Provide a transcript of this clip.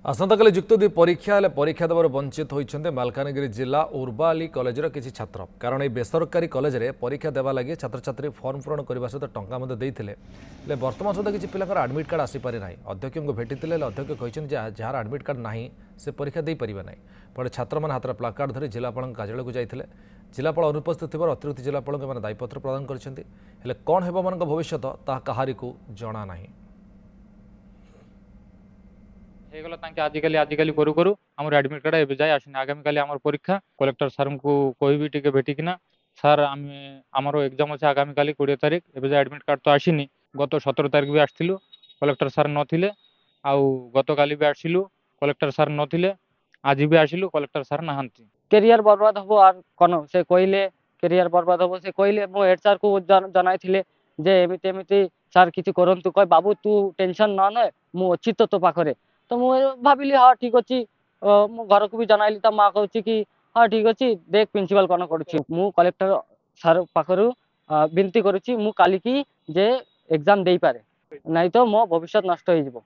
आसंता युक्त दुई परीक्षा परीक्षा देवर वंचित होती मालकानगिरी जिला उर्बाली कॉलेजर किसी छात्र कारण ये बेसरकारी कॉलेज में परीक्षा देवा लगी छात्र छात्री फर्म पूरण करने सहित टंका बर्तमान सुधा किसी पिलार आडमिट कार्ड आसीपारि ना अध्यक्ष को भेटी अध्यक्ष कहते जार आडमिट कार्ड ना से परीक्षा दे पारे ना फल छात्र मैंने हाथ प्लाकार्ड धरी जिलापाल कार्यालय को जाते जिलापाल अनुपस्थित अतिरिक्त जिलापाल दायीपत्र प्रदान कर कौन है मान भविष्य कहारी को जना ना ହେଇଗଲା ତାଙ୍କେ ଆଜିକାଲି କରୁ କରୁ ଆମର ଆଡମିଟ୍ କାର୍ଡ ଏବେ ଯାଇ ଆସୁନି। ଆଗାମୀକାଲି ଆମର ପରୀକ୍ଷା କଲେକ୍ଟର ସାର୍ଙ୍କୁ କହିବି ଟିକେ ଭେଟିକିନା ସାର୍ ଆମର ଏକ୍ଜାମ୍ ଅଛି ଆଗାମୀକାଲି 20 ତାରିଖ ଏବେ ଯାଇ ଆଡମିଟ୍ କାର୍ଡ ତ ଆସିନି। ଗତ 17 ତାରିଖ ବି ଆସିଥିଲୁ କଲେକ୍ଟର ସାର୍ ନଥିଲେ ଆଉ ଗତକାଲି ବି ଆସିଲୁ କଲେକ୍ଟର ସାର୍ ନଥିଲେ ଆଜି ବି ଆସିଲୁ କଲେକ୍ଟର ସାର୍ ନାହାନ୍ତି। କ୍ୟାରିୟର ବର୍ବାଦ ହବ আর কোন ସେ କହିଲେ କ୍ୟାରିୟର ବର୍ବାଦ ହବ ସେ କହିଲେ ମୁଁ ହେଡ୍ ସାର୍ କୁ ଜଣାଇଥିଲେ ଯେ ଏମିତି ଏମିତି ସାର୍ କିଛି କରନ୍ତୁ କହ ବାବୁ ତୁ ଟେନସନ ନ ନେ ମୁଁ ଅଛି ତୋ ପାଖରେ तो मुझे भाविली हाँ ठीक अच्छे मो घर को भी जनइली तो माँ कहूँ कि हाँ ठीक अच्छे देख प्रिंसिपल कौन करूँ कलेक्टर सार पाखर विनती करुँची मु काली की जे एग्जाम दे पारे नहीं तो मो भविष्य नष्ट हो।